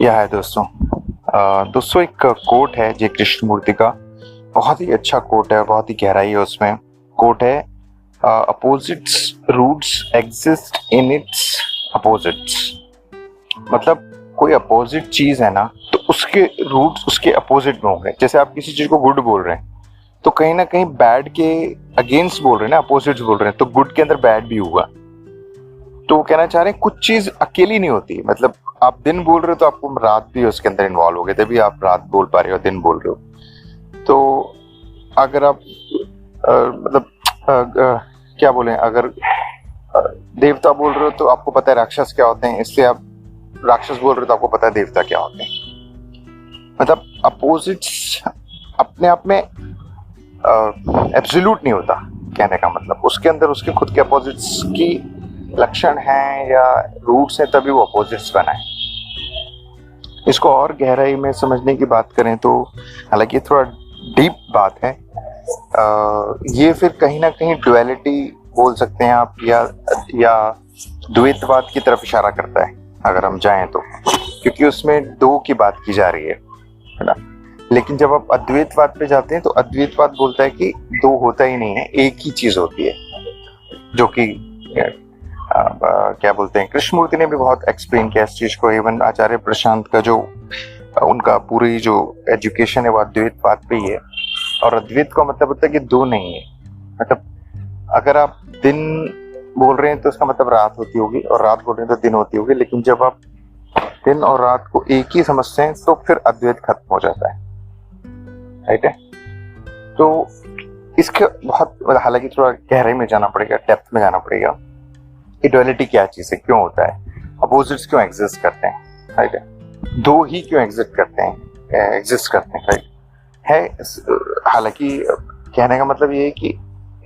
यह है दोस्तों। दोस्तों एक कोट है जय कृष्णमूर्ति का, बहुत ही अच्छा कोट है और बहुत ही गहराई है उसमें। कोट है opposites roots exist in its opposites. मतलब कोई अपोजिट चीज है ना तो उसके रूट्स उसके अपोजिट में होंगे। जैसे आप किसी चीज को गुड बोल रहे हैं तो कहीं ना कहीं बैड के अगेंस्ट बोल रहे हैं ना, अपोजिट्स बोल रहे हैं, तो गुड के अंदर बैड भी होगा। तो कहना चाह रहे हैं कुछ चीज अकेली नहीं होती। मतलब आप दिन बोल रहे हो तो आपको रात भी उसके अंदर इन्वॉल्व हो गए, तभी आप रात बोल पा रहे हो, दिन बोल रहे हो। तो अगर आप क्या बोले, अगर देवता बोल रहे हो तो आपको पता है राक्षस क्या होते हैं, इसलिए आप राक्षस बोल रहे हो तो आपको पता है देवता क्या होते हैं। मतलब अपोजिट्स अपने आप में एब्सोल्यूट नहीं होता। कहने का मतलब उसके अंदर उसके खुद के अपोजिट्स की लक्षण है या रूट्स है, तभी वो अपोजिट्स बनाए। इसको और गहराई में समझने की बात करें तो हालांकि थोड़ा डीप बात है, ये फिर कहीं ना कहीं डुअलिटी बोल सकते हैं आप, या द्वैतवाद की तरफ इशारा करता है अगर हम जाएं तो, क्योंकि उसमें दो की बात की जा रही है ना। लेकिन जब आप अद्वैतवाद पे जाते हैं तो अद्वैतवाद बोलता है कि दो होता ही नहीं है, एक ही चीज होती है, जो कि क्या बोलते हैं, कृष्णमूर्ति ने भी बहुत एक्सप्लेन किया इस चीज को। इवन आचार्य प्रशांत का जो उनका पूरी जो एजुकेशन है वो अद्वैतवाद पे ही है। और अद्वैत का मतलब होता है कि दो नहीं है। मतलब अगर आप दिन बोल रहे हैं तो उसका मतलब रात होती होगी, और रात बोल रहे हैं तो दिन होती होगी। लेकिन जब आप दिन और रात को एक ही समझते हैं तो फिर अद्वैत खत्म हो जाता है, राइट है। तो इसके बहुत, हालांकि थोड़ा गहराई में जाना पड़ेगा, डेप्थ में जाना पड़ेगा। डुअलिटी क्या चीज है, क्यों होता है, अपोजिट्स क्यों एग्जिस्ट करते हैं, राइट है, दो ही क्यों एग्जिस्ट करते हैं, राइट है। हालांकि कहने का मतलब ये है कि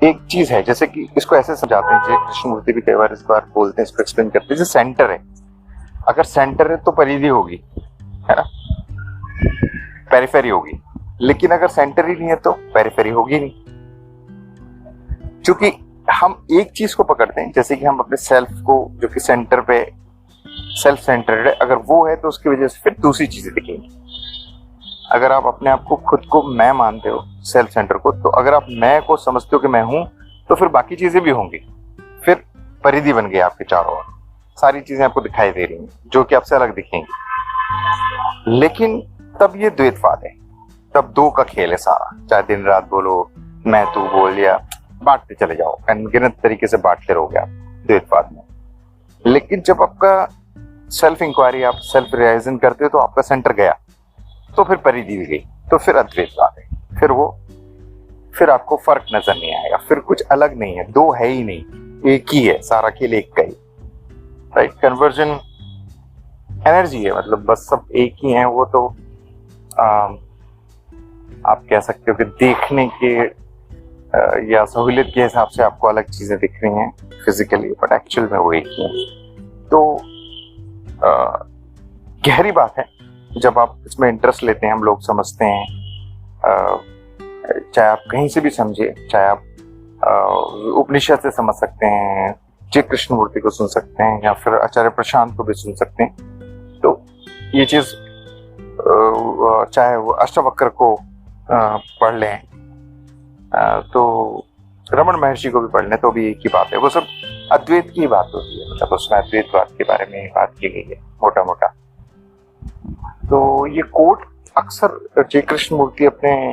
एक चीज है, जैसे कि इसको ऐसे समझाते हैं, जय कृष्णमूर्ति भी कई बार इस बार बोलते हैं, इसको एक्सप्लेन करते हैं। जैसे सेंटर है, अगर सेंटर है तो परिधि होगी, है ना, पेरिफेरी होगी। लेकिन अगर सेंटर ही नहीं है तो पेरिफेरी होगी नहीं। क्योंकि हम एक चीज को पकड़ते हैं, जैसे कि हम अपने सेल्फ को, जो कि सेंटर पे सेल्फ सेंटर्ड है, अगर वो है तो उसकी वजह से फिर दूसरी चीजें दिखेंगी। अगर आप अपने आप को खुद को मैं मानते हो, सेल्फ सेंटर को, तो अगर आप मैं को समझते हो कि मैं हूं, तो फिर बाकी चीजें भी होंगी। फिर परिधि बन गई आपके चारों ओर, सारी चीजें आपको दिखाई दे रही हैं जो कि आपसे अलग दिखेंगी। लेकिन तब ये द्वैतवाद है, तब दो का खेल है सारा। चाहे दिन रात बोलो, मैं तू बोल, या बांटते चले जाओ, अनगिनत तरीके से बांटते रहोगे आप द्वैतवाद में। लेकिन जब आपका सेल्फ इंक्वायरी, आप सेल्फ रियलाइजेशन करते हो तो आपका सेंटर गया, तो फिर परिधि भी गई, तो फिर अद्वैतवाद है। फिर आपको फर्क नजर नहीं आएगा, फिर कुछ अलग नहीं है, दो है ही नहीं, एक ही है, सारा खेल एक का ही, राइट। कन्वर्जन एनर्जी है, मतलब बस सब एक ही है। वो तो आप कह सकते हो कि देखने के या सहूलियत के हिसाब से आपको अलग चीजें दिख रही हैं फिजिकली, बट एक्चुअल में वो एक ही है। तो गहरी बात है, जब आप इसमें इंटरेस्ट लेते हैं, हम लोग समझते हैं। चाहे आप कहीं से भी समझे, चाहे आप उपनिषद से समझ सकते हैं, जय कृष्णमूर्ति को सुन सकते हैं, या फिर आचार्य प्रशांत को भी सुन सकते हैं। तो ये चीज, चाहे वो अष्टावक्र को पढ़ लें, तो रमन महर्षि को भी पढ़ लें, तो भी एक ही बात है। वो सब अद्वैत की बात होती है, मतलब उसमें अद्वैतवाद के बारे में बात की गई है मोटा मोटा। तो ये कोट अक्सर जय कृष्णमूर्ति अपने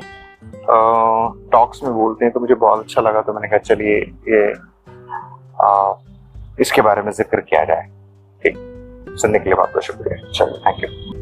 टॉक्स में बोलते हैं, तो मुझे बहुत अच्छा लगा। तो मैंने कहा चलिए ये इसके बारे में जिक्र किया जाए। ठीक, सुनने के लिए बहुत बहुत शुक्रिया। चलिए, थैंक यू।